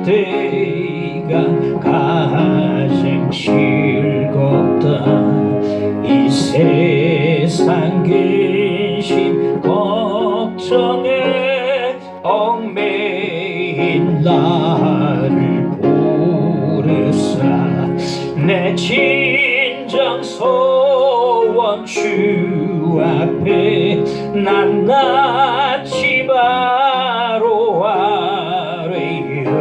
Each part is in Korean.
그때가 가장 즐겁다. 이 세상 근심 걱정에 얽매인 나를 부르사 내 진정 소원 주 앞에 낱낱이 바로 아뢰어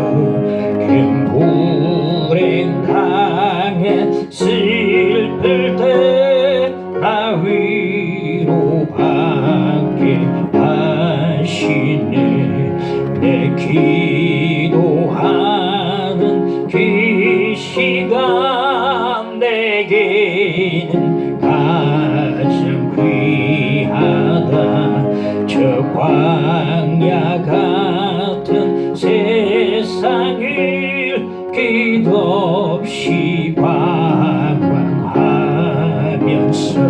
큰 불행 당해 슬플 때 나 위로받게 하시네. 내 기도하는 그 시간 내게는 가장 귀하다. 저 광야 같은 세상을 끝없이 방황하면서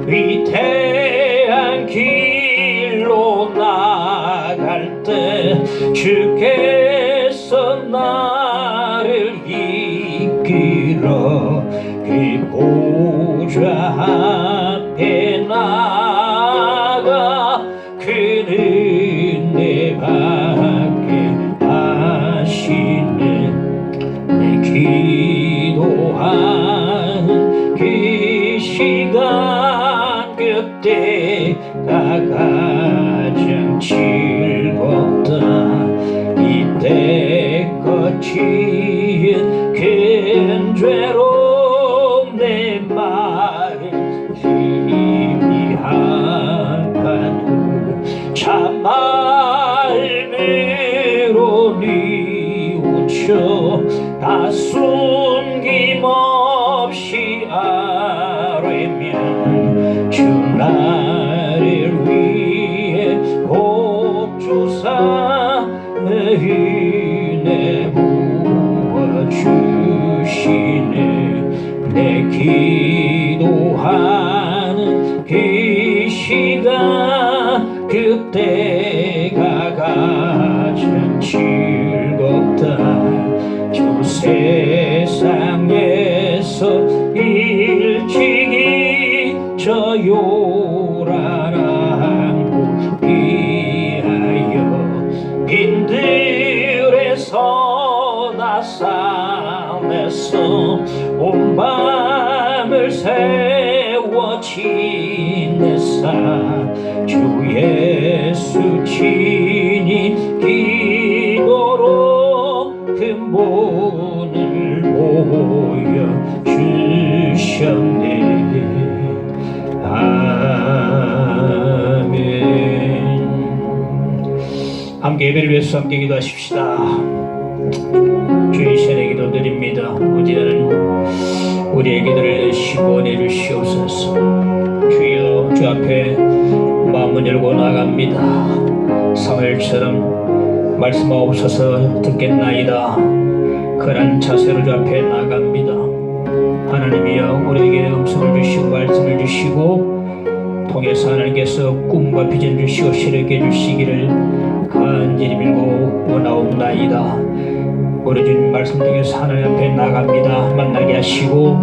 위태한 길로 나갈 때 주께서 나를 이끌어 그 보좌 앞에 나가 그는 내 받게 하시네. 내 기도하는 그 시간 그때가 가장 즐겁다. 이때껏 지은 큰 죄로 내 마음 희미하다도 참 마음으로 뉘우쳐 다 숨김없이 아뢰면 주 나를 위해 복주사 은혜 부어주시네. 내 기도하는 그 시간 그때가 가장 즐겁다. 저 세상에서 일찍이 저 요란한 곳 피하여 빈들에서 나 싸매서 온 밤을 세워 지냈사 주 예수 친히 기도로 근본을 보여주셨네. 아멘. 함께 예배를 위해서 함께 기도하십시다. 주의 시간에 기도드립니다. 부지런한 우리의 기도를 내시고 내주시옵소서. 주여 주 앞에 마음을 열고 나갑니다. 사무엘처럼 말씀하옵소서 듣겠나이다. 그런 자세로 주 앞에 나갑니다. 하나님이여 우리에게 음성을 주시고 말씀을 주시고 통해서 하나님께서 꿈과 비전 주시고 실현해 주시기를 간절히 빌고 원하옵나이다. 우리 주님 말씀 통해서 하나님 앞에 나갑니다. 만나게 하시고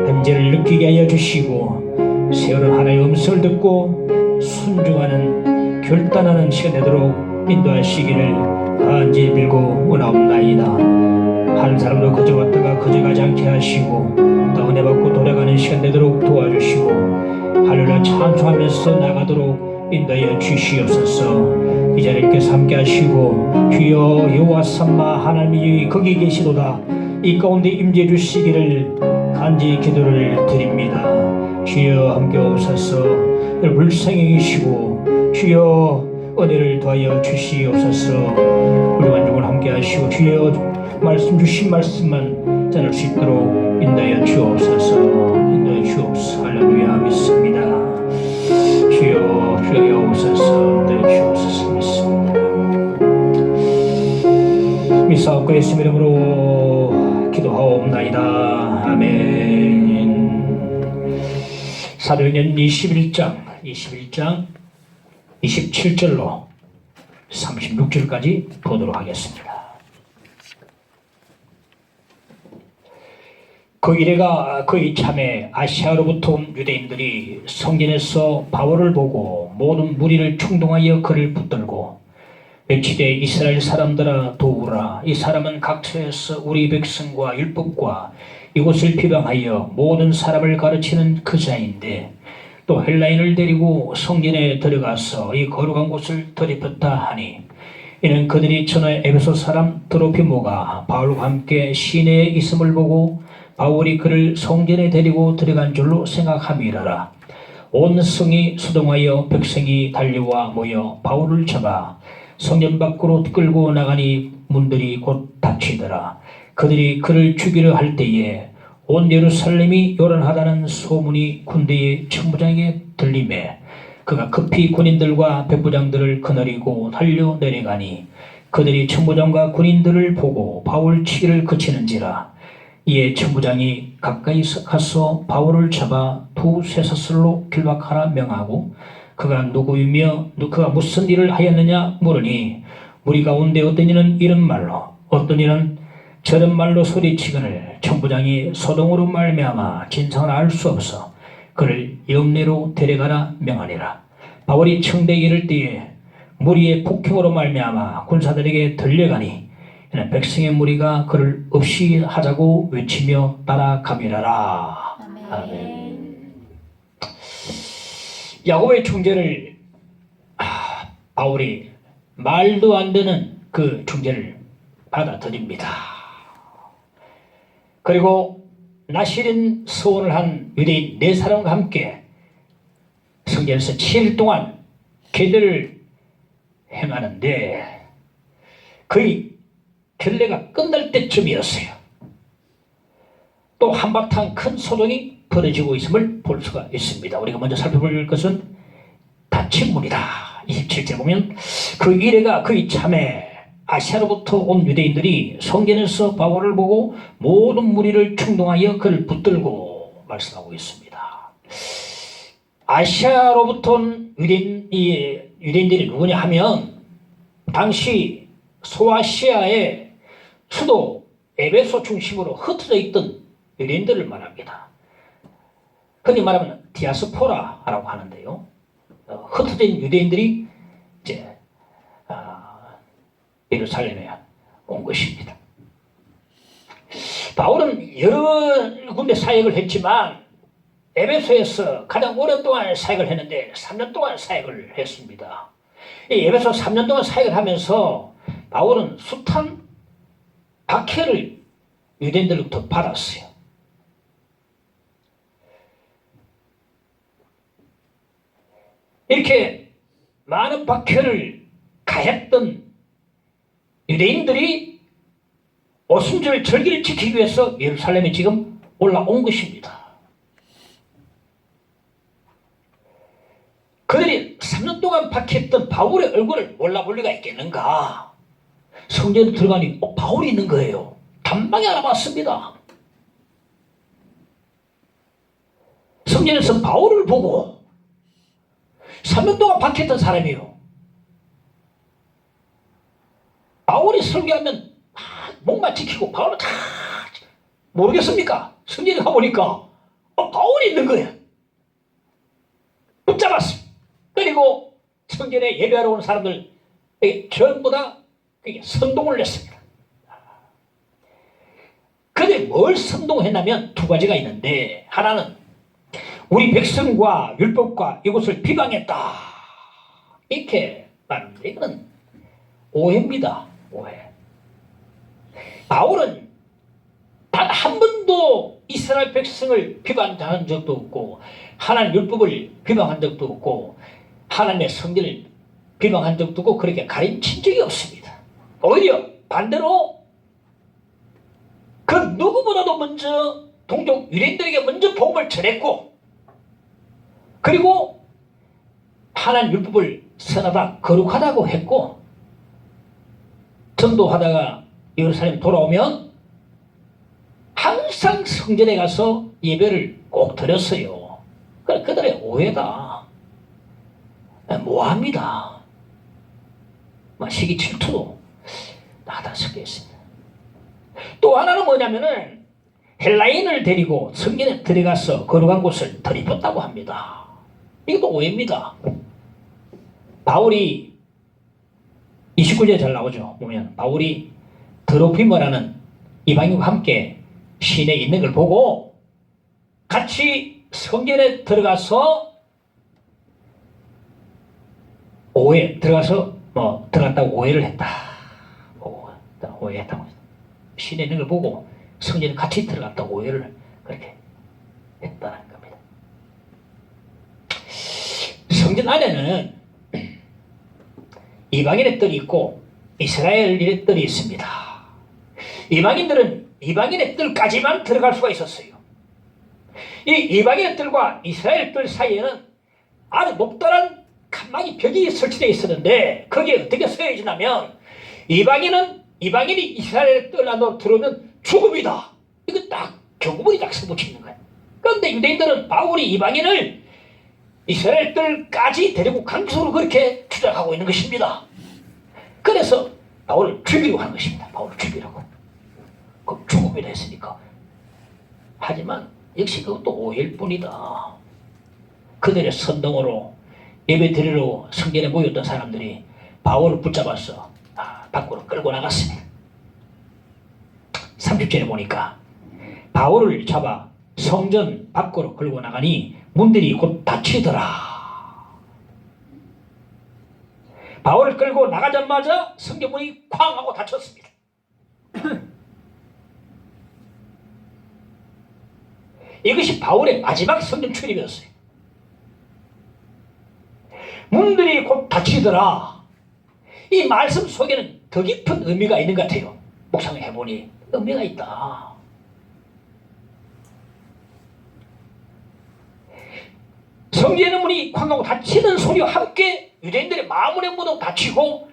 현재를 느끼게 하여 주시고 세월은 하나님의 음성을 듣고 순종하는 결단하는 시간 되도록 인도하시기를 간절히 빌고 원하옵나이다. 한 사람도 그저 왔다가 그저 가지 않게 하시고 또 은혜 받고 돌아가는 시간 되도록 도와주시고 할렐루야 찬송하면서 나가도록 인도하여 주시옵소서. 이 자리께서 함께 하시고 주여 여호와 삼마 하나님이 거기 계시도다 이 가운데 임재해 주시기를 간절히 기도를 드립니다. 주여 함께 오셔서 불쌍히 계시고 주여 은혜를 더하여 주시옵소서. 우리 완중을 함께 하시고 주여 말씀 주신 말씀만 전할 수 있도록 인도하여 주옵소서. 인도하여 주옵소서. 할렐루야 믿습니다. 주여 주여 오셔서 인도하여 주옵소서 믿습니다. 믿사옵고 예수님 이름으로 기도하옵나이다. 아멘. 사도행전 21장 27절로 36절까지 보도록 하겠습니다. 그 이래가 거의 참에 아시아로부터 온 유대인들이 성전에서 바울을 보고 모든 무리를 충동하여 그를 붙들고 외치되 이스라엘 사람들아 도우라. 이 사람은 각처에서 우리 백성과 율법과 이곳을 비방하여 모든 사람을 가르치는 그 자인데 또 헬라인을 데리고 성전에 들어가서 이 거룩한 곳을 더럽혔다 하니 이는 그들이 전에 에베소 사람 드로피모가 바울과 함께 시내에 있음을 보고 바울이 그를 성전에 데리고 들어간 줄로 생각함이라라. 온 성이 수동하여 백성이 달려와 모여 바울을 잡아 성전 밖으로 끌고 나가니 문들이 곧 닫히더라. 그들이 그를 죽이려 할 때에 온 예루살렘이 요란하다는 소문이 군대의 천부장에게 들리매 그가 급히 군인들과 백부장들을 거느리고 달려 내려가니 그들이 천부장과 군인들을 보고 바울 치기를 그치는지라. 이에 천부장이 가까이 가서 바울을 잡아 두 쇠사슬로 길박하라 명하고 그가 누구이며 그가 무슨 일을 하였느냐 물으니 무리 가운데 어떤 이는 이런 말로 어떤 이는 저런 말로 소리치거늘 천부장이 소동으로 말미암아 진상을 알 수 없어 그를 영내로 데려가라 명하니라. 바울이 청대에 이를 때에 무리의 폭행으로 말미암아 군사들에게 들려가니 이는 백성의 무리가 그를 없이 하자고 외치며 따라가미라라. 아멘. 야곱의 중재를 바울이 말도 안 되는 그 중재를 받아들입니다. 그리고 나시린 서원을 한 유대인 4사람과 함께 성전에서 7일 동안 계례를 행하는데 거의 결례가 끝날 때쯤이었어요. 또 한바탕 큰 소동이 벌어지고 있음을 볼 수가 있습니다. 우리가 먼저 살펴볼 것은 닫힌문이다. 27절 보면 그 이래가 거의 참에 아시아로부터 온 유대인들이 성전에서 바울을 보고 모든 무리를 충동하여 그를 붙들고 말씀하고 있습니다. 아시아로부터 온 유대인들이 누구냐 하면 당시 소아시아의 수도 에베소 중심으로 흩어져 있던 유대인들을 말합니다. 흔히 말하면 디아스포라라고 하는데요. 흩어진 유대인들이 이제 예루살렘에 온 것입니다. 바울은 여러 군데 사역을 했지만 에베소에서 가장 오랫동안 사역을 했는데 3년 동안 사역을 했습니다. 이 에베소 3년 동안 사역을 하면서 바울은 숱한 박해를 유대인들로부터 받았어요. 이렇게 많은 박해를 가했던 유대인들이 오순절 절기를 지키기 위해서 예루살렘에 지금 올라온 것입니다. 그들이 3년 동안 박해했던 바울의 얼굴을 몰라볼 리가 있겠는가? 성전에 들어가니 바울이 있는 거예요. 단방에 알아봤습니다. 성전에서 바울을 보고 3년 동안 박해했던 사람이에요. 바울이 설교하면 목만 지키고 바울은 다 모르겠습니까? 성전에 가보니까 바울이 있는 거예요. 붙잡았어요. 그리고 성전에 예배하러 오는 사람들 전부 다 선동을 냈습니다. 그들이 뭘 선동했냐면 두 가지가 있는데 하나는 우리 백성과 율법과 이것을 비방했다. 이렇게 말합니다. 이거는 오해입니다. 오해. 바울은 단 한 번도 이스라엘 백성을 비방한 적도 없고 하나님 율법을 비방한 적도 없고 하나님의 성전을 비방한 적도 없고 그렇게 가르친 적이 없습니다. 오히려 반대로 그 누구보다도 먼저 동족 유대인들에게 먼저 복음을 전했고 그리고 하나님 율법을 선하다 거룩하다고 했고 전도하다가 예루살렘 돌아오면 항상 성전에 가서 예배를 꼭 드렸어요. 그들의 오해다. 모함이다. 시기 질투도 나다 섞여 있습니다. 또 하나는 뭐냐면은 헬라인을 데리고 성전에 들어가서 거룩한 곳을 들이붓다고 합니다. 이것도 오해입니다. 바울이 29절에 잘 나오죠. 보면 바울이 드로피머라는 이방인과 함께 시내에 있는 걸 보고 같이 성전에 들어가서 들어갔다고 오해를 했다. 오해했다고 했다. 시내에 있는 걸 보고 성전에 같이 들어갔다고 오해를 그렇게 했다는 겁니다. 성전 안에는 이방인의 뜰이 있고 이스라엘인의 뜰이 있습니다. 이방인들은 이방인의 뜰까지만 들어갈 수가 있었어요. 이 이방인의 뜰과 이스라엘 뜰 사이에는 아주 높다란 칸막이 벽이 설치되어 있었는데 거기에 어떻게 쓰여지냐면 이방인이 이스라엘 뜰 안으로 들어오면 죽음이다. 이거 딱 경고문이 딱 써붙이는 거예요. 그런데 유대인들은 바울이 이방인을 이스라엘 뜰까지 데리고 간 것으로 그렇게 주장하고 있는 것입니다. 그래서 바울을 죽이려고 하는 것입니다. 바울을 죽이려고. 그럼 죽음이라 했으니까. 하지만 역시 그것도 오해일 뿐이다. 그들의 선동으로 예배 드리러 성전에 모였던 사람들이 바울을 붙잡아서 밖으로 끌고 나갔습니다. 30절에 보니까 바울을 잡아 성전 밖으로 끌고 나가니 문들이 곧 닫히더라. 바울을 끌고 나가자마자 성전문이 쾅 하고 닫혔습니다. 이것이 바울의 마지막 성전 출입이었어요. 문들이 곧 닫히더라. 이 말씀 속에는 더 깊은 의미가 있는 것 같아요. 묵상을 해보니 의미가 있다. 성전의 문이 쾅 하고 닫히는 소리와 함께 유대인들의 마음의 문도 닫히고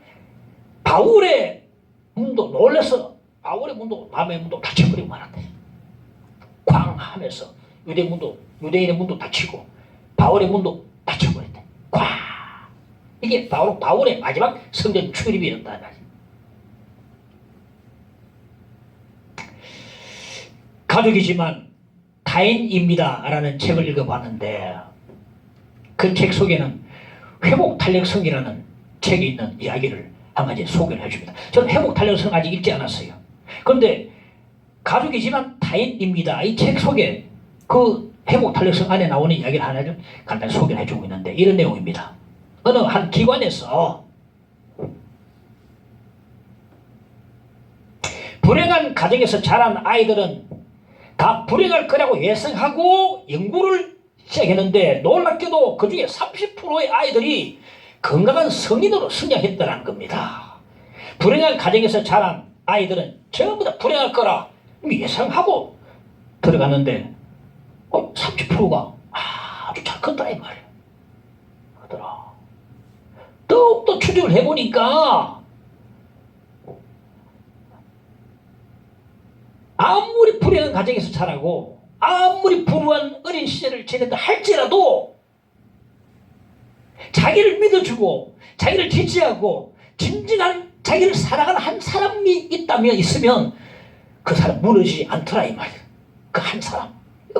바울의 문도 놀라서 바울의 문도 마음의 문도 닫혀버리고 말았대. 쾅 하면서 유대인의 문도 닫히고 바울의 문도 닫혀버렸대. 쾅. 이게 바로 바울의 마지막 성전 출입이었다. 가족이지만 타인입니다 라는 책을 읽어봤는데 그 책 속에는 회복탄력성이라는 책이 있는 이야기를 한 가지 소개를 해줍니다. 저는 회복탄력성 아직 읽지 않았어요. 그런데 가족이지만 타인입니다. 이 책 속에 그 회복탄력성 안에 나오는 이야기를 하나를 간단히 소개를 해주고 있는데 이런 내용입니다. 어느 한 기관에서 불행한 가정에서 자란 아이들은 다 불행할 거라고 예상하고 연구를 시작했는데 놀랍게도 그 중에 30%의 아이들이 건강한 성인으로 성장했다는 겁니다. 불행한 가정에서 자란 아이들은 전부 다 불행할 거라 예상하고 들어갔는데 30%가 아주 잘 컸다 이 말이에요. 하더라. 더욱더 추적을 해보니까 아무리 불행한 가정에서 자라고 아무리 불우한 어린 시절을 지냈다 할지라도 자기를 믿어주고 자기를 지지하고 진진한 자기를 사랑하는 한 사람이 있으면 그 사람 무너지지 않더라 이 말이에요. 그 한 사람.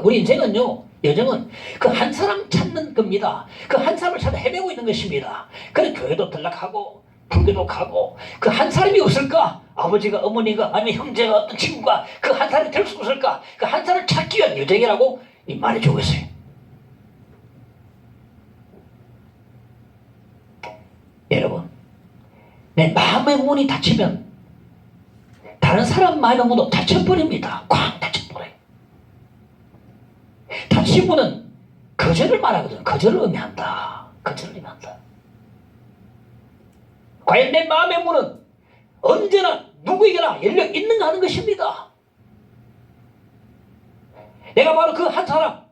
우리 인생은요, 여정은 그 한 사람 찾는 겁니다. 그 한 사람을 찾아 헤매고 있는 것입니다. 그래 교회도 들락하고 불교도 가고 그 한 사람이 없을까? 아버지가 어머니가 아니면 형제가 어떤 친구가 그 한 사람이 될 수 없을까? 그 한 사람을 찾기 위한 여정이라고 말해주고 있어요. 여러분, 내 마음의 문이 닫히면 다른 사람 마음의 문도 닫혀버립니다. 쾅 닫혀버려요. 닫힌 문은 거절을 말하거든. 거절을 의미한다. 거절을 의미한다. 과연 내 마음의 문은 언제나 누구에게나 열려 있는가 하는 것입니다. 내가 바로 그 한 사람,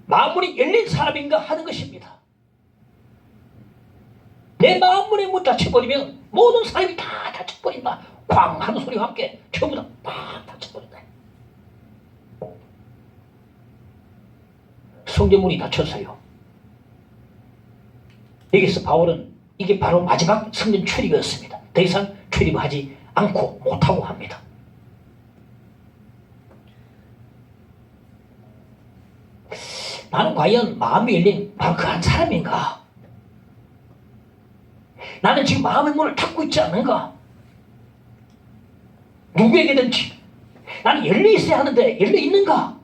마음문이 열린 사람인가 하는 것입니다. 내 마음문의 문 닫혀버리면 모든 사람이 다 닫혀버린다. 쾅 하는 소리와 함께 전부 다 닫혀버린다. 성전문이 닫혔어요. 여기서 바울은 이게 바로 마지막 성전 출입이었습니다. 더 이상 출입하지 않고 못하고 합니다. 나는 과연 마음이 열린 바로 그 한 사람인가? 나는 지금 마음의 문을 닫고 있지 않는가? 누구에게든지 나는 열려 있어야 하는데 열려 있는가?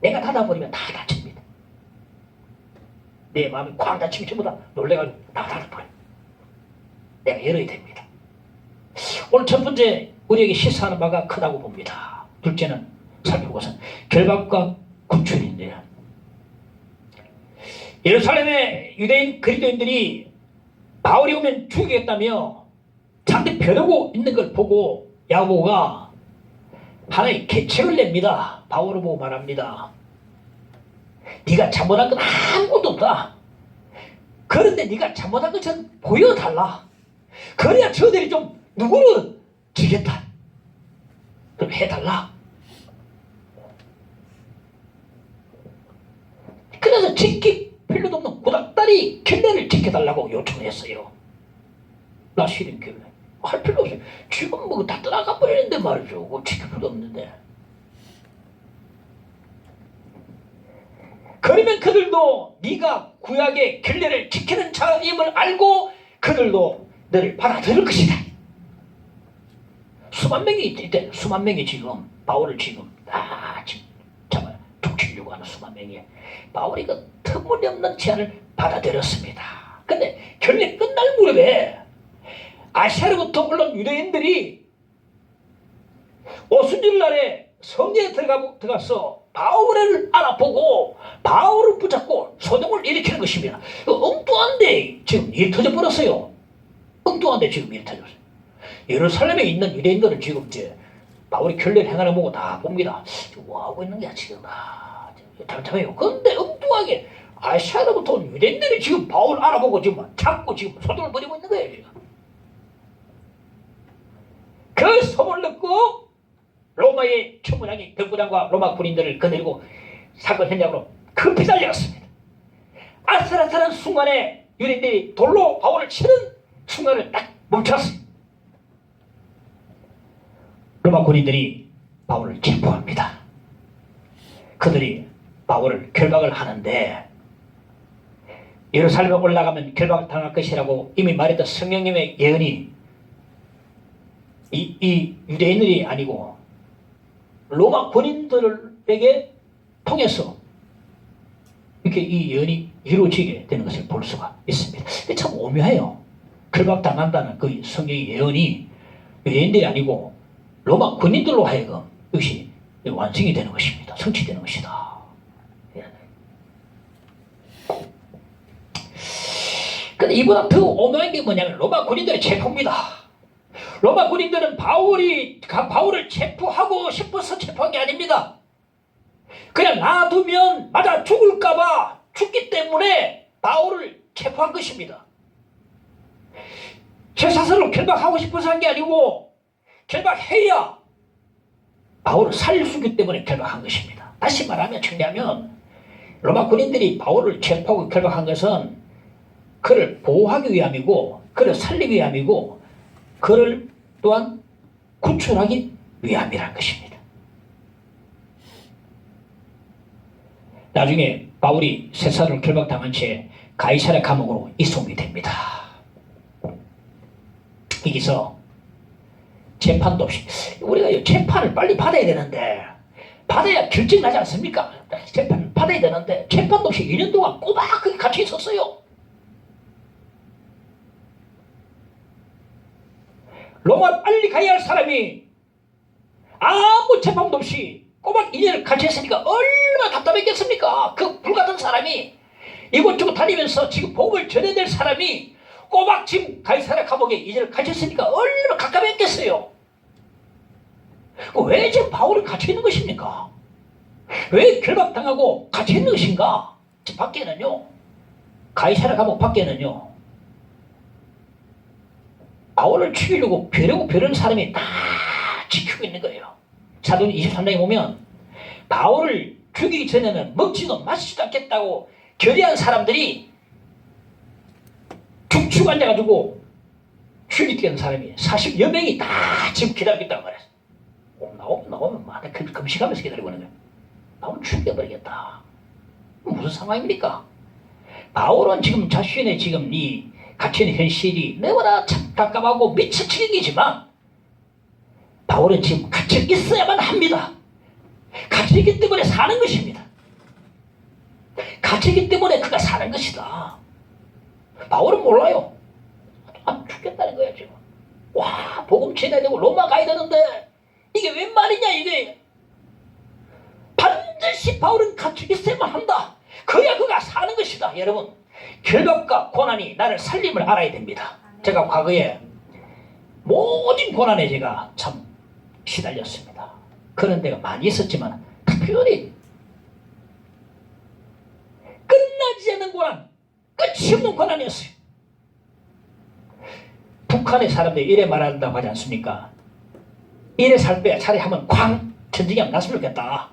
내가 닫아버리면 다 닫힙니다. 내 마음이 쾅 닫히면 전부 다 놀래가지고 다 닫아버려요. 내가 열어야 됩니다. 오늘 첫 번째 우리에게 시사하는 바가 크다고 봅니다. 둘째는 살펴보고서 결박과 구출인데요. 예루살렘의 유대인 그리스도인들이 바울이 오면 죽이겠다며 잔뜩 벼르고 있는 걸 보고 야고보가 하나의 계책을 냅니다. 바울을 보고 말합니다. 네가 잘못한 건 아무것도 없다. 그런데 네가 잘못한 것처럼 보여달라. 그래야 저들이 좀 누구를 지겠다. 그럼 해달라. 그래서 지킬 필요도 없는 구닥다리 결례를 지켜달라고 요청했어요. 나 싫은 결례 할 필요 없어요. 지금 뭐 다 떠나가 버리는데 말이죠. 그거 지킬 필요 없는데. 그러면 그들도 네가 구약의 결례를 지키는 자임을 알고 그들도 너를 받아들일 것이다. 수만 명이 있대. 수만 명이 지금 바울을 지금 잡아 죽이려고 하는 수만 명이 바울이 그 터무니없는 제안을 받아들였습니다. 근데 결례 끝날 무렵에 아시아로부터 올라온 유대인들이 오순절날에 성전에 들어가서 바울을 알아보고 바울을 붙잡고 소동을 일으키는 것입니다. 엉뚱한데 지금 일 터져버렸어요. 엉뚱한데 지금 일 터졌어요. 예루살렘에 있는 유대인들은 지금 이제 바울이 결례를 행하는 거 보고 다 봅니다. 뭐 하고 있는 거야 지금. 잠깐만요. 그런데 엉뚱하게 아시아로부터 온 유대인들이 지금 바울을 알아보고 지금 잡고 지금 소동을 벌이고 있는 거예요. 지금. 그 소문을 듣고 로마의 천부장이 덕부장과 로마 군인들을 거느리고 사건 현장으로 급히 달려갔습니다. 아슬아슬한 순간에 유대인들이 돌로 바울을 치는 순간을 딱 멈췄습니다. 로마 군인들이 바울을 체포합니다. 그들이 바울을 결박을 하는데 예루살렘에 올라가면 결박당할 것이라고 이미 말했던 성령님의 예언이 이 유대인들이 아니고 로마 군인들에게 통해서 이렇게 이 예언이 이루어지게 되는 것을 볼 수가 있습니다. 참 오묘해요. 결박당한다는 그 성경의 예언이 유대인들이 아니고 로마 군인들로 하여금 이것이 완성이 되는 것입니다. 성취되는 것이다. 근데 이보다 더 오묘한 게 뭐냐면 로마 군인들의 체포입니다. 로마 군인들은 바울을 체포하고 싶어서 체포한 게 아닙니다. 그냥 놔두면 맞아 죽을까봐 죽기 때문에 바울을 체포한 것입니다. 쇠사슬로 결박하고 싶어서 한 게 아니고 결박해야 바울을 살릴 수 있기 때문에 결박한 것입니다. 다시 말하면 정리하면 로마 군인들이 바울을 체포하고 결박한 것은 그를 보호하기 위함이고 그를 살리기 위함이고 그를 또한 구출하기 위함이라는 것입니다. 나중에 바울이 쇠사슬로 결박당한 채 가이사랴 감옥으로 이송이 됩니다. 여기서 재판도 없이 우리가 재판을 빨리 받아야 되는데 받아야 결정이 나지 않습니까? 재판을 받아야 되는데 재판도 없이 2년 동안 꼬박 거기 갇혀 있었어요. 로마 빨리 가야 할 사람이 아무 재판도 없이 꼬박 2년을 갇혀있으니까 얼마나 답답했겠습니까? 그 불같은 사람이 이곳저곳 다니면서 지금 복음을 전해야 될 사람이 꼬박 지금 가이사랴 감옥에 2년을 갇혔으니까 얼마나 갑갑했겠어요. 왜 지금 바울이 갇혀있는 것입니까? 왜 결박당하고 갇혀있는 것인가? 저 밖에는요, 가이사랴 감옥 밖에는요, 바울을 죽이려고 벼르는 사람이 다 지키고 있는 거예요. 사도행 23장에 보면 바울을 죽이기 전에는 먹지도 마시지도 않겠다고 결의한 사람들이 죽축 앉아가지고 죽이게 사람이 40여 명이 다 지금 기다리고 있다고 말했어. 나오면 막 금식하면서 기다리고 있는 거예요. 나오면 죽여버리겠다. 무슨 상황입니까? 바울은 지금 자신의 지금 이 갇힌 현실이 너무나 참 답답하고 미쳐치기지만 바울은 지금 갇혀 있어야만 합니다. 갇혀있기 때문에 사는 것입니다. 갇혀있기 때문에 그가 사는 것이다. 바울은 몰라요. 죽겠다는 거야 지금. 와, 복음 전해야 되고 로마 가야 되는데 이게 웬 말이냐 이게. 반드시 바울은 갇혀 있어야만 한다. 그래야 그가 사는 것이다. 여러분, 결박과 고난이 나를 살림을 알아야 됩니다. 제가 과거에 모든 고난에 제가 참 시달렸습니다. 그런 데가 많이 있었지만 특별히 끝나지 않는 고난, 끝이 없는 고난이었어요. 북한의 사람들이 이래 말한다고 하지 않습니까? 이래 살 바야 차라리 하면 쾅 전쟁이 안 났으면 좋겠다.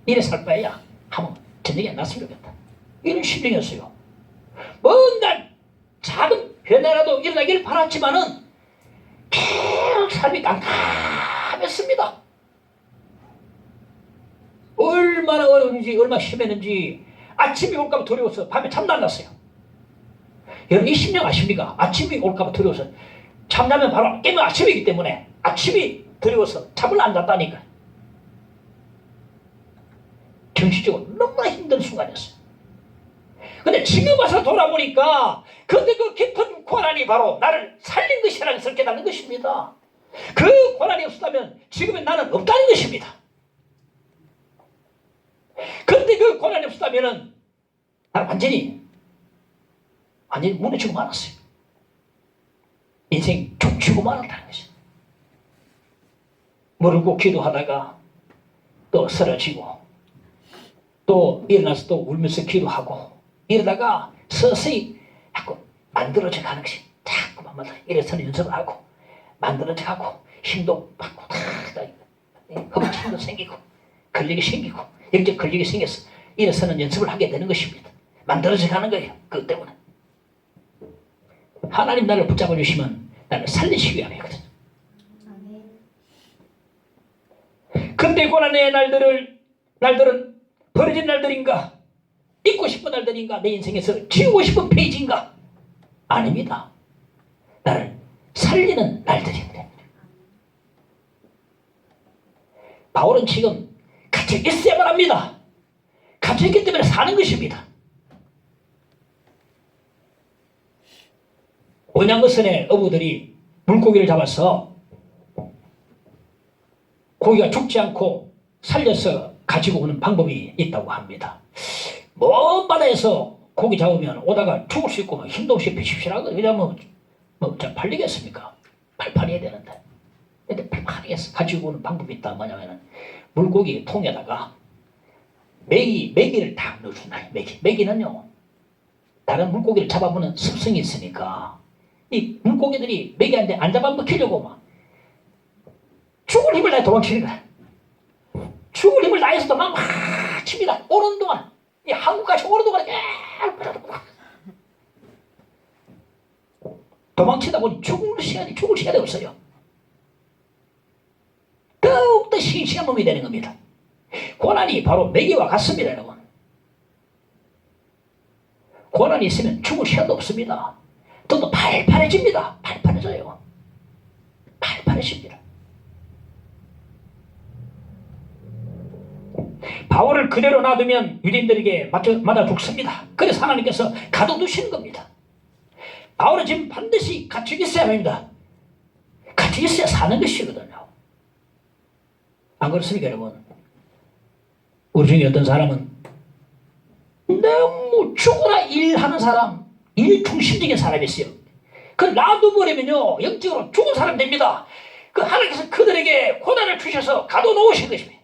이래 살 바야 하면 전쟁이 안 났으면 좋겠다. 이런 심정이었어요. 뭔가 작은 변화라도 일어나기를 바랐지만은 계속 삶이 깜깜했습니다. 얼마나 어려운지 얼마나 심했는지 아침이 올까봐 두려워서 밤에 잠도 안 났어요. 여러분 이 심령 아십니까? 아침이 올까봐 두려워서 잠자면 바로 깨면 아침이기 때문에 아침이 두려워서 잠을 안 잤다니까. 정신적으로 너무나 힘든 순간이었어요. 근데 지금 와서 돌아보니까 그때 그 깊은 고난이 바로 나를 살린 것이라는 것을 깨닫는 것입니다. 그 고난이 없었다면 지금의 나는 없다는 것입니다. 그때 그 고난이 없었다면 나는 완전히 무너지고 말았어요. 인생 족치고 말았다는 것이죠. 모르고 기도하다가 또 쓰러지고 또 일어나서 또 울면서 기도하고 이러다가 서서히 자꾸 만들어져 가는 것이 자꾸만 이래서는 연습을 하고 만들어져 가고 힘도 받고 허벅지힘도 생기고 근력이 생기고 영적 근력이 생겨서 이래서는 연습을 하게 되는 것입니다. 만들어져 가는 거예요. 그것 때문에 하나님 나를 붙잡아 주시면 나를 살리시기 위함이거든요. 근데 고난의 날들은 버려진 날들인가? 잊고 싶은 날들인가? 내 인생에서 지우고 싶은 페이지인가? 아닙니다. 나를 살리는 날들입니다. 바울은 지금 갇혀 있어야만 합니다. 갇혀 있기 때문에 사는 것입니다. 원양어선의 어부들이 물고기를 잡아서 고기가 죽지 않고 살려서 가지고 오는 방법이 있다고 합니다. 먼 바다에서 고기 잡으면 오다가 죽을 수 있고 힘도 없이 피십시라고 이러면 팔리겠습니까? 팔팔해야 되는데. 근데 팔팔하게 가지고 오는 방법이 있다. 뭐냐면은 물고기 통에다가 메기를 딱 넣어준다. 메기는요 다른 물고기를 잡아보는 습성이 있으니까 이 물고기들이 메기한테 안 잡아먹히려고 막 죽을 힘을 다해 도망치는 거야. 죽을 힘을 다해서 막 칩니다. 오는 동안 이 한국까지 오는 동안 도망치다 보니 죽을 시간이 없어요. 더욱더 싱싱한 몸이 되는 겁니다. 고난이 바로 메기와 같습니다. 여러분. 고난이 있으면 죽을 시간도 없습니다. 또 팔팔해집니다. 팔팔해져요. 팔팔해집니다. 바울을 그대로 놔두면 유대인들에게 맞아 죽습니다. 그래서 하나님께서 가둬두시는 겁니다. 바울은 지금 반드시 갇혀 있어야 합니다. 갇혀 있어야 사는 것이거든요. 안 그렇습니까 여러분? 우리 중에 어떤 사람은 너무 죽으나 일하는 사람, 일중심적인 사람이 있어요. 그 놔둬버리면요 영적으로 죽은 사람 됩니다. 그 하나님께서 그들에게 고난을 주셔서 가둬놓으신 것입니다.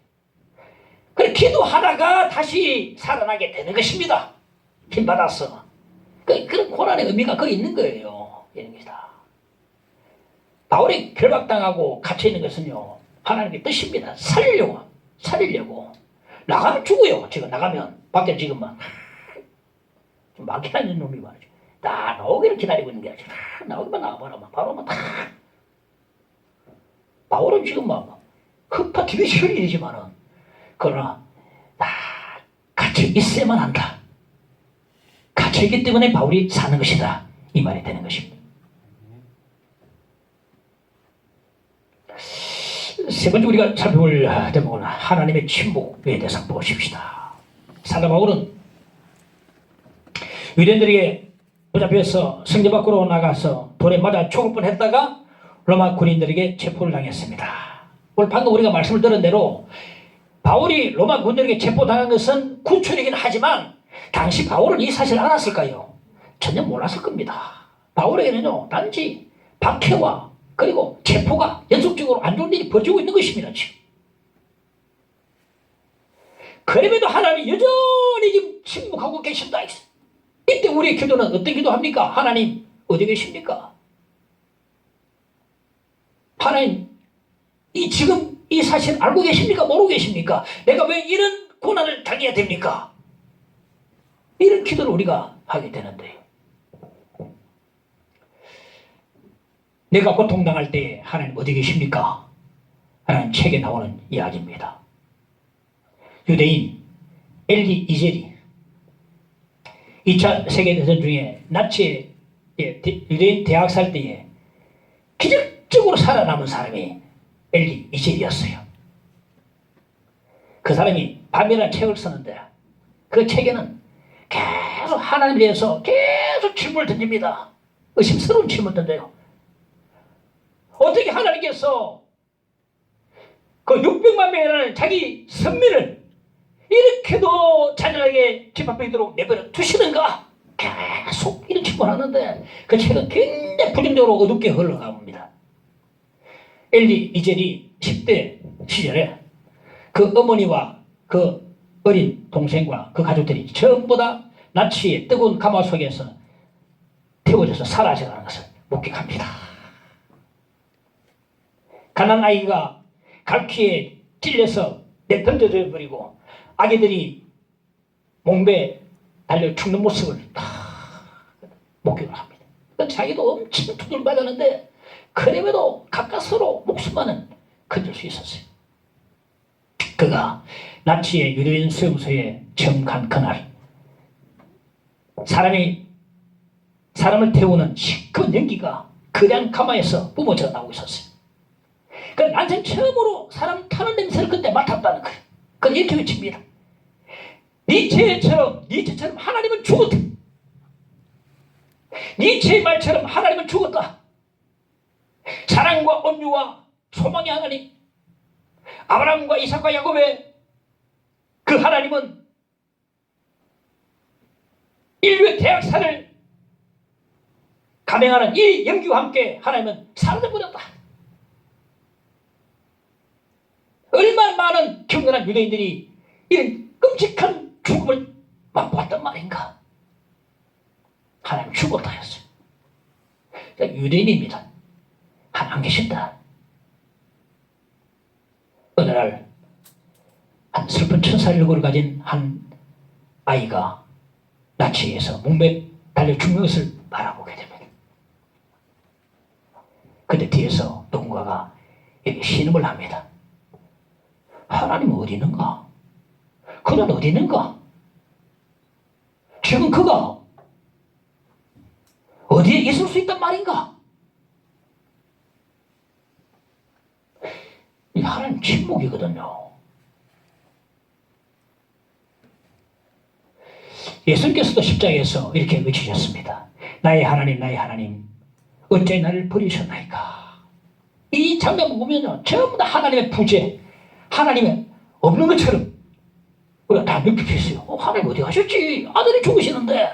그래 기도하다가 다시 살아나게 되는 것입니다. 힘받아서. 그런 고난의 의미가 거기 있는 거예요. 이런 것이다. 바울이 결박당하고 갇혀있는 것은요 하나님의 뜻입니다. 살리려고. 나가면 죽어요. 지금 나가면 밖에 지금 막 좀 막히는 놈이 말이죠. 나 나오기를 기다리고 있는 게 아니라 나오기만 나와봐라. 바로 막 바울은 지금 막 급하 뒤에 시간 일이지만은 그러나 나 같이 있어야만 한다. 갇혀있기 때문에 바울이 사는 것이다. 이 말이 되는 것입니다. 세 번째 우리가 살펴볼 대목은 하나님의 침묵에 대해서 보십시다. 사도 바울은 유대인들에게 붙잡혀서 성전 밖으로 나가서 돌에 맞아 죽을 뻔했다가 로마 군인들에게 체포를 당했습니다. 오늘 방금 우리가 말씀을 들은 대로 바울이 로마 군인들에게 체포당한 것은 구출이긴 하지만 당시 바울은 이 사실을 알았을까요? 전혀 몰랐을 겁니다. 바울에게는요 단지 박해와 그리고 체포가 연속적으로 안 좋은 일이 벌어지고 있는 것입니다. 지금. 그럼에도 하나님이 여전히 침묵하고 계신다. 이때 우리의 기도는 어떤 기도합니까? 하나님 어디 계십니까? 하나님 지금 이 사실 알고 계십니까? 모르고 계십니까? 내가 왜 이런 고난을 당해야 됩니까? 이런 기도를 우리가 하게 되는데 내가 고통당할 때 하나님 어디 계십니까? 하나님 책에 나오는 이야기입니다. 유대인 엘리 이젤이 2차 세계대전 중에 나치의 유대인 대학 살 때에 기적적으로 살아남은 사람이 엘리 이젤이었어요. 그 사람이 밤이라는 책을 쓰는데 그 책에는 계속 하나님에 대해서 계속 질문을 던집니다. 의심스러운 질문을 던져요. 어떻게 하나님께서 그 600만 명이라는 자기 선민을 이렇게도 잔인하게 집 앞에 있도록 내버려 두시는가? 계속 이런 질문을 하는데 그 책은 굉장히 부정적으로 어둡게 흘러갑니다. 엘리 이젤이 10대 시절에 그 어머니와 그 어린 동생과 그 가족들이 전부 다 나치의 뜨거운 가마 속에서 태워져서 사라져가는 것을 목격합니다. 가난 아이가 갈퀴에 찔려서 내던져져 버리고 아기들이 몽배 달려 죽는 모습을 다 목격을 합니다. 자기도 엄청 두들맞았는데 그럼에도 가까스로 목숨만은 건질 수 있었어요. 그가 나치의 유대인 수용소에 정한 그날 사람을 태우는 시커먼 연기가 그냥 가마에서 뿜어져 나오고 있었어요. 그 난생 처음으로 사람 타는 냄새를 그때 맡았다는 거예요. 그건 이렇게 외칩니다. 니체처럼 하나님은 죽었다. 니체의 말처럼 하나님은 죽었다. 사랑과 온유와 소망의 하나님, 아브라함과 이삭과 야곱의 그 하나님은 인류의 대학살을 감행하는 이 연기와 함께 하나님은 사라져버렸다. 얼마나 많은 경건한 유대인들이 이런 끔찍한 죽음을 맛보았단 말인가. 하나님 죽었다 했어요. 유대인입니다. 하나님 안 계신다. 어느 날 한 슬픈 천사의 얼굴을 가진 한 아이가 나치에서 목매 달려 죽는 것을 바라보게 됩니다. 그때 뒤에서 누군가가 이렇게 신음을 합니다. 하나님은 어디 있는가? 그는 어디 있는가? 지금 그가 어디에 있을 수 있단 말인가? 이 하나님 침묵이거든요. 예수님께서도 십자가에서 이렇게 외치셨습니다. 나의 하나님, 어째 나를 버리셨나이까? 이 장면 보면요, 전부 다 하나님의 부재, 하나님의 없는 것처럼 우리가 다 느낄 수 있어요. 하나님 어디 가셨지? 아들이 죽으시는데.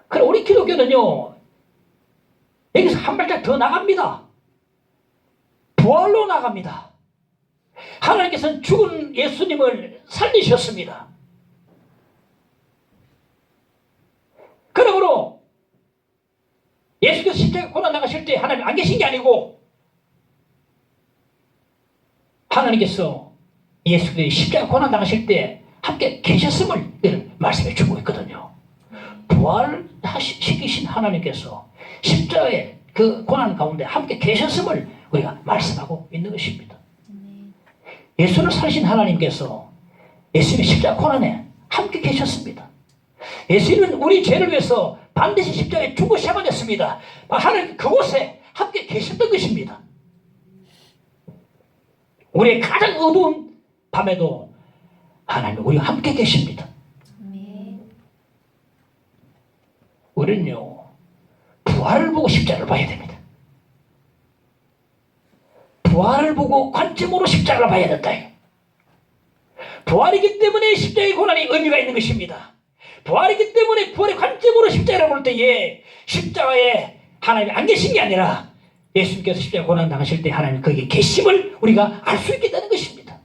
그래, 우리 기독교는요, 여기서 한 발짝 더 나갑니다. 부활로 나갑니다. 하나님께서는 죽은 예수님을 살리셨습니다. 그러므로 예수께서 십자가 고난 나가실 때 하나님 안 계신 게 아니고 하나님께서 예수께서 십자가 고난 나가실 때 함께 계셨음을 말씀해 주고 있거든요. 부활시키신 하나님께서 십자가의 그 고난 가운데 함께 계셨음을 우리가 말씀하고 있는 것입니다. 예수를 살리신 하나님께서 예수님이 십자가 고난에 함께 계셨습니다. 예수님은 우리 죄를 위해서 반드시 십자가에 죽으셔야만 했습니다. 하나님 그곳에 함께 계셨던 것입니다. 우리의 가장 어두운 밤에도 하나님은 우리와 함께 계십니다. 우리는요, 부활을 보고 십자가를 봐야 됩니다. 부활을 보고 관점으로 십자가를 봐야 된다. 부활이기 때문에 십자가의 고난이 의미가 있는 것입니다. 부활이기 때문에 부활의 관점으로 십자가를 볼 때에 십자가에 하나님이 안 계신 게 아니라 예수님께서 십자가 고난 당하실 때 하나님 거기에 계심을 우리가 알 수 있게 되는 것입니다.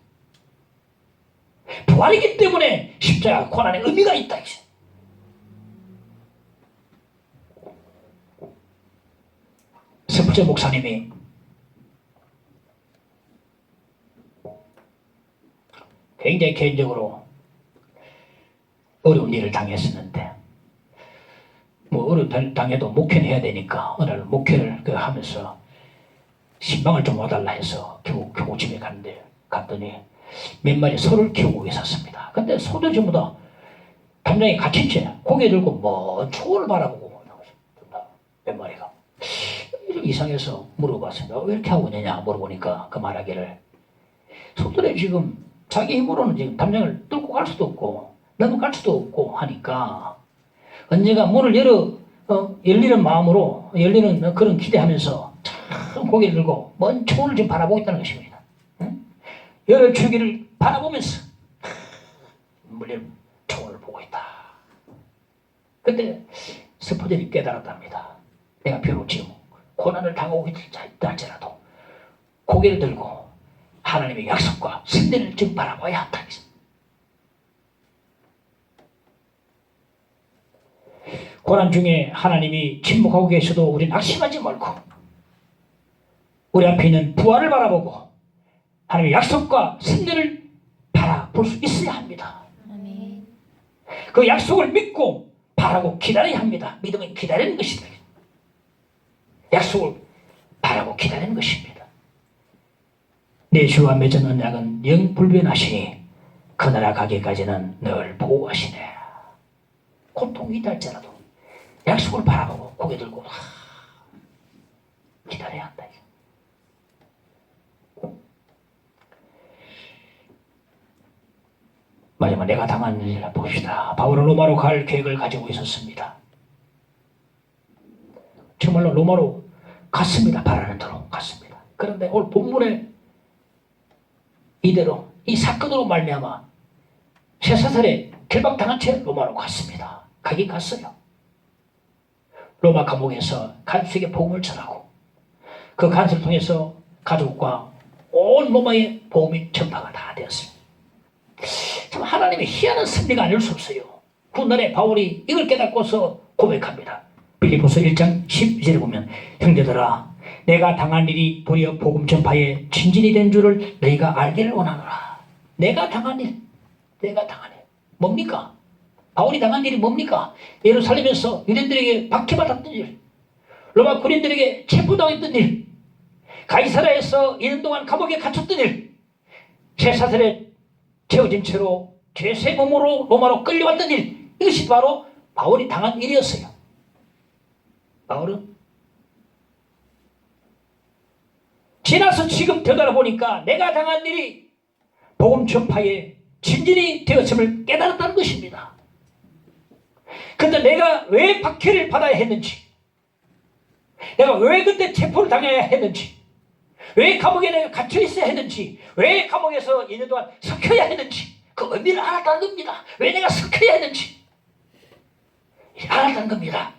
부활이기 때문에 십자가 고난의 의미가 있다. 첫 번째 목사님이 굉장히 개인적으로 어려운 일을 당했었는데, 뭐 어려운 일을 당해도 목회는 해야 되니까 어느 날 목회를 하면서 신방을 좀 와달라 해서 교구집에 갔더니 몇 마리 소를 키우고 있었습니다. 근데 소들 전부 다 담장에 갇힌 채 고개 들고 먼 초를 바라보고 몇 마리가 이상해서 물어봤습니다. 왜 이렇게 하고 있느냐 물어보니까 그 말하기를, 소들이 지금 자기 힘으로는 지금 담장을 뚫고 갈 수도 없고 넘어갈 수도 없고 하니까 언제가 문을 열리는 마음으로 열리는 그런 기대하면서 참 고개를 들고 먼 초를 지금 바라보고 있다는 것입니다. 열을 주기를 바라보면서 물린 초를 보고 있다. 그때 스포들이 깨달았답니다. 내가 비록 지금 고난을 당하고 있다 할지라도 고개를 들고 하나님의 약속과 승리를 좀 바라봐야 한다. 고난 중에 하나님이 침묵하고 계셔도 우리는 낙심하지 말고 우리 앞에 있는 부활을 바라보고 하나님의 약속과 승리를 바라볼 수 있어야 합니다. 그 약속을 믿고 바라고 기다려야 합니다. 믿음은 기다리는 것이다. 약속을 바라고 기다리는 것입니다. 내 주와 맺은 언약은 영불변하시니 그 나라 가기까지는 늘 보호하시네. 고통이 있다 할지라도 약속을 바라보고 고개 들고 기다려야 한다. 마지막 내가 당한 일을 봅시다. 바울은 로마로 갈 계획을 가지고 있었습니다. 정말로 로마로 갔습니다. 바라는 대로 갔습니다. 그런데 오늘 본문에 이대로 이 사건으로 말미암아 쇠사슬에 결박당한 채 로마로 갔습니다. 가긴 갔어요. 로마 감옥에서 간수에게 복음을 전하고 그 간수를 통해서 가족과 온 로마의 복음이 전파가 다 되었습니다. 참 하나님의 희한한 섭리가 아닐 수 없어요. 훗날에 바울이 이걸 깨닫고서 고백합니다. 빌립보서 1장 12절에 보면 형제들아 내가 당한 일이 도리어 복음 전파의 진진이 된 줄을 너희가 알기를 원하노라. 내가 당한 일 뭡니까? 바울이 당한 일이 뭡니까? 예루살렘에서 유대인들에게 박해받았던 일, 로마 군인들에게 체포당했던 일, 가이사라에서 2년 동안 감옥에 갇혔던 일, 쇠사슬에 채워진 채로 죄세 몸으로 로마로 끌려왔던 일, 이것이 바로 바울이 당한 일이었어요. 바울은 지나서 지금 되돌아보니까 내가 당한 일이 복음 전파의 진진이 되었음을 깨달았다는 것입니다. 근데 내가 왜 박해를 받아야 했는지, 내가 왜 그때 체포를 당해야 했는지, 왜 감옥에 내가 갇혀 있어야 했는지, 왜 감옥에서 2년 동안 섞여야 했는지 그 의미를 알았다는 겁니다. 왜 내가 섞여야 했는지 알았다는 겁니다.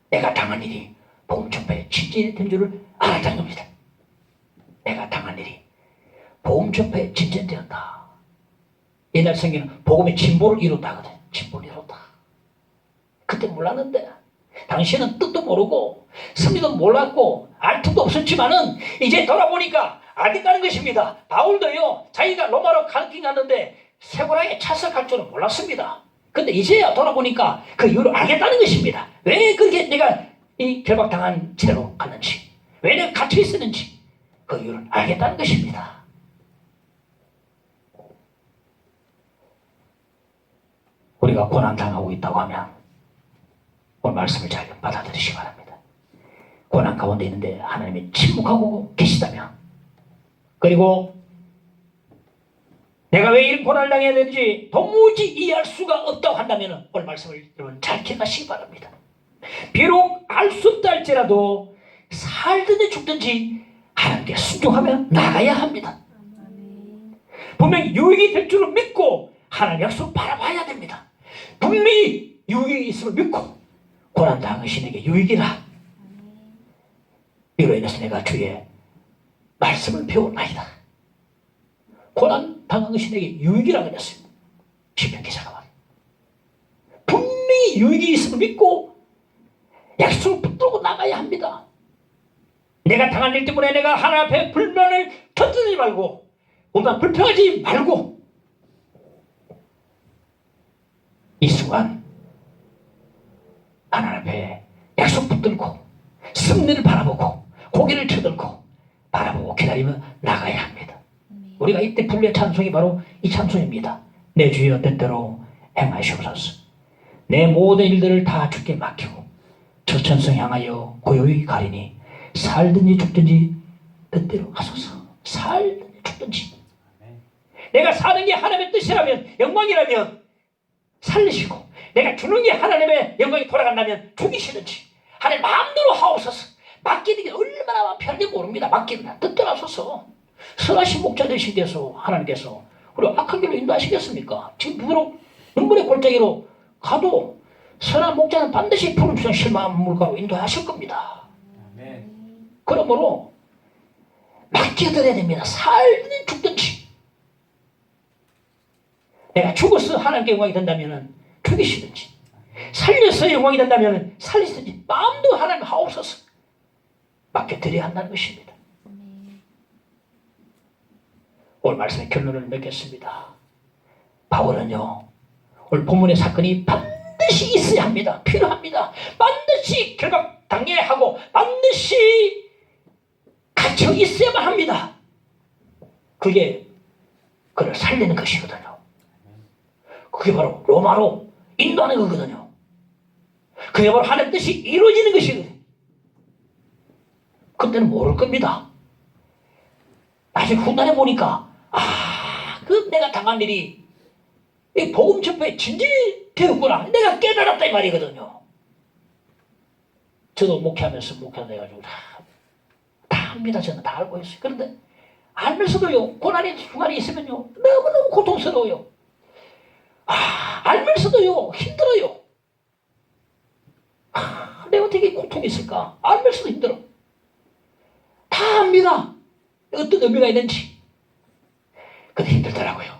내가 당한 일이 복음 전파의 진진이 된 줄을 알았다는 겁니다. 내가 당한 일이 복음 전파의 진전되었다. 옛날 성경은 복음의 진보를 이뤘다 하거든. 진보를 이뤘다. 그때 몰랐는데 당신은 뜻도 모르고 승리도 몰랐고 알 틈도 없었지만은 이제 돌아보니까 알겠다는 것입니다. 바울도요 자기가 로마로 가르치긴 갔는데 세고라에 차석할 줄은 몰랐습니다. 근데 이제야 돌아보니까 그 이유를 알겠다는 것입니다. 왜 그렇게 내가 이 결박당한 채로 갔는지, 왜 내가 갇혀 있었는지 그 이유를 알겠다는 것입니다. 우리가 고난당하고 있다고 하면 오늘 말씀을 잘 받아들이시기 바랍니다. 고난 가운데 있는데 하나님이 침묵하고 계시다면, 그리고 내가 왜 이런 고난을 당해야 되는지 도무지 이해할 수가 없다고 한다면 오늘 말씀을 여러분 잘 기억하시기 바랍니다. 비록 알 수 없다 할지라도 살든지 죽든지 하나님께 순종하며 나가야 합니다. 분명히 유익이 될 줄을 믿고 하나님 약속 바라봐야 됩니다. 분명히 유익이 있음을 믿고 고난 당하신에게 유익이라, 이로 인해서 내가 주의 말씀을 배웠나이다. 고난 당하신에게 유익이라 그랬습니다. 시편 기자가 말합니다. 분명히 유익이 있음을 믿고 약속을 붙들고 나가야 합니다. 내가 당한 일 때문에 내가 하나님 앞에 불만을 터뜨리지 말고, 뭔가 불평하지 말고, 이 순간 하나님 앞에 약속 붙들고 승리를 바라보고 고개를 쳐들고 바라보고 기다리며 나가야 합니다. 우리가 이때 부르는 찬송이 바로 이 찬송입니다. 내 주여 뜻대로 행하시옵소서. 내 모든 일들을 다 주께 맡기고 저 천성 향하여 고요히 가리니 살든지 죽든지 뜻대로 하소서. 살든지 죽든지. 내가 사는 게 하나님의 뜻이라면, 영광이라면 살리시고, 내가 주는 게 하나님의 영광이 돌아간다면 죽이시든지 하나님 마음대로 하옵소서. 맡기는 게 얼마나 마음 편한지 모릅니다. 맡기는 뜻대로 하소서. 선하신 목자 되신 데서 하나님께서 우리 악한 길로 인도하시겠습니까? 지금 비록 눈물의 골짜기로 가도 선한 목자는 반드시 푸른 주장 실망한 물가로 인도하실 겁니다. 그러므로 맡겨드려야 됩니다. 살든지 죽든지. 내가 죽어서 하나님께 영광이 된다면 죽이시든지, 살려서 영광이 된다면 살리시든지 마음도 하나님 하옵소서. 맡겨드려야 한다는 것입니다. 오늘 말씀의 결론을 맺겠습니다. 바울은요, 오늘 본문의 사건이 반드시 있어야 합니다. 필요합니다. 반드시 결박 당해야 하고 반드시 갇혀 있어야만 합니다. 그게 그를 살리는 것이거든요. 그게 바로 로마로 인도하는 거거든요. 그게 바로 하나님의 뜻이 이루어지는 것이거든요. 그때는 모를 겁니다. 나중에 훗날에 보니까 그 내가 당한 일이 이 복음 전파에 진지되었구나, 내가 깨달았다 이 말이거든요. 저도 목회하면서 목회해가지고 다 합니다. 저는 다 알고 있어요. 그런데 알면서도요, 고난이 중간에 있으면요 너무너무 고통스러워요. 알면서도요 힘들어요. 내가 어떻게 고통이 있을까? 알면서도 힘들어. 다 압니다. 어떤 의미가 있는지. 근데 힘들더라고요.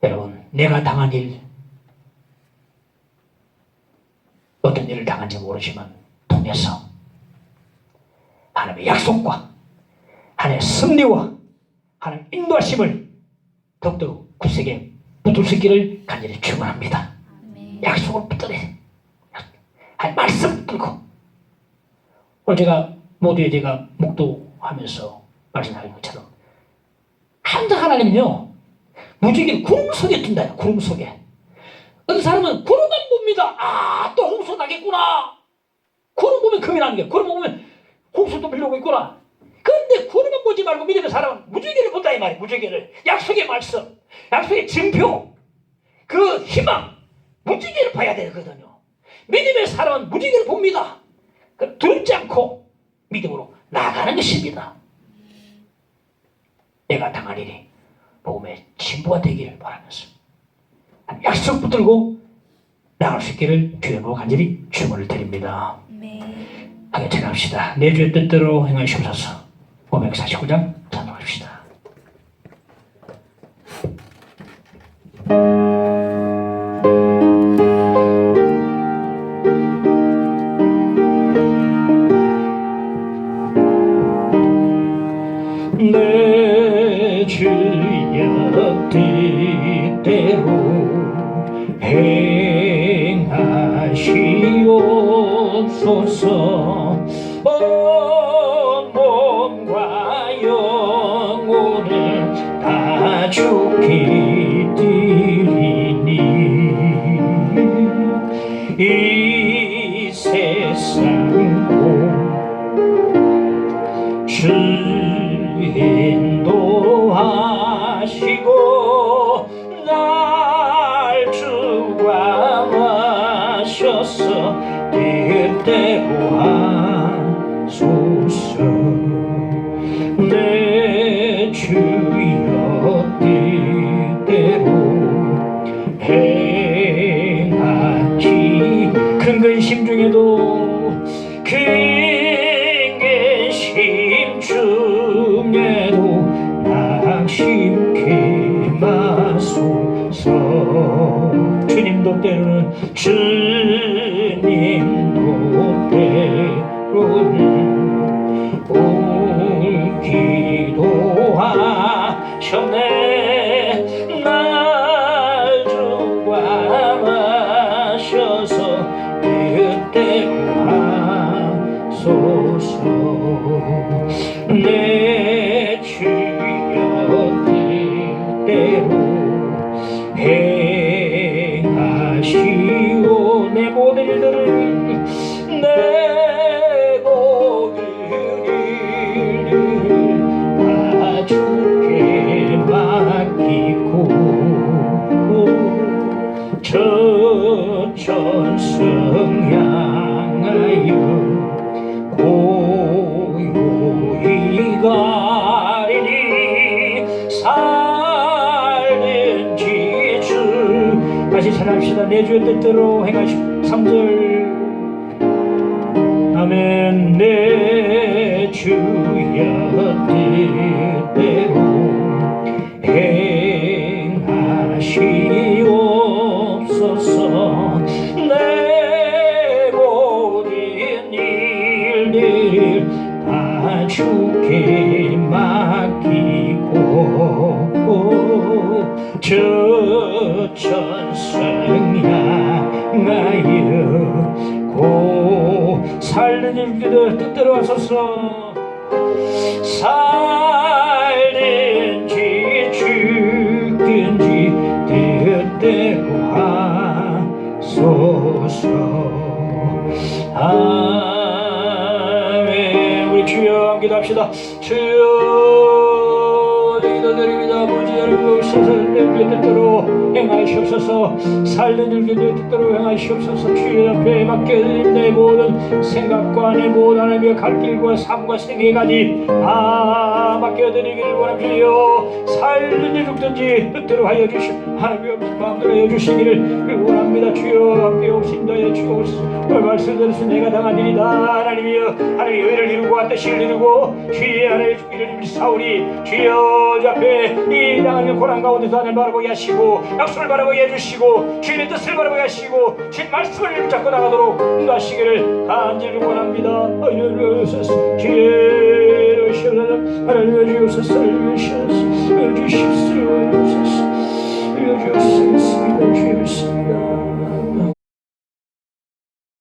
여러분, 내가 당한 일, 어떤 일을 당한지 모르지만 통해서 하나님의 약속과 하나님의 승리와 하나님의 인도하심을 더욱더 굳세게 붙들 수 있기를 간절히 축원합니다. 약속을 붙들어, 하나님 말씀 붙들고. 오늘 제가 모두에 제가 묵도하면서 말씀하신 것처럼 항상 하나님은요 무지개 구름 속에 둔다. 구름 속에. 어떤 사람은 구름만 봅니다. 또 홍수 나겠구나. 구름 보면 겁이 나는 게, 구름 보면 홍수도 밀려오고 있구나. 그런데 구름만 보지 말고 믿음의 사람은 무지개를 본다 이 말이에요. 무지개를. 약속의 말씀, 약속의 증표, 그 희망, 무지개를 봐야 되거든요. 믿음의 사람은 무지개를 봅니다. 두렵지 않고 믿음으로 나가는 것입니다. 내가 당한 일이 복음의 진보가 되기를 바라면서 약속 붙들고 나갈 수 있기를 주의 보고 간절히 축원을 드립니다. 함께 찬양합시다. 내 주의 뜻대로 행하시옵소서. 549장 찬송합시다. 내 주여 뜻대로 행하시옵소서. 몸과 영혼을 다 뜻대로 하소서. 내 주여 뜻대로 행하지. 근심 중에도 근심 중에도 낙심케 마소서. 주님도 때로는 올 기도하셨네. 날 좀 관하셔서 뜻대로 하소서. 내 주여 뜻대로 행하시오. 내 모든 일들을 내 모든 일들을 다 주께 맡기고 천천성 향하여 고요히 가리니 살든지 주. 다시 찬양합시다. 내 주의 뜻대로 행하시오. 3절 아멘. 내 주의 뜻대로 행하시옵소서. 내 모든 일들 다 주께 맡기고 저 천성 향하여 살는 일들 뜻대로 하소서. 살든지 죽든지 뜻대로 하소서. 아멘. 우리 주여 기도합시다. 주여 기도드립니다. 무지하는 없어서 내 뜻대로 행하시옵소서. 살는 일들 뜻대로 행하시옵소서. 주여 앞에 맡겨드린 내 모든 생각과 내 모든 하나님의 갈 길과 삶과 생애까지 다 맡겨드리기를 원합니다. 살든지 죽든지 뜻대로 하여 주시오. 하나님의 마음대로 하여 주시기를 원합니다. 주여 앞에 옵신다여 주옵소서. 말씀대로 내가 당한 일이다. 하나님이여, 하나님의 의를 이루고 뜻을 이루고 주의 하나님의 이름을 사오리. 주여 주 앞에 이 당하는 고난 가운데서 하나님 바라보게 하시고 약속을 바라보게 해주시고 주님의 뜻을 바라보게 하시고 주님 말씀을 붙잡고 나가도록 인도하시기를 간절히 원합니다. 주여 하나님의 주옵소서. 주옵소서. 주옵소서.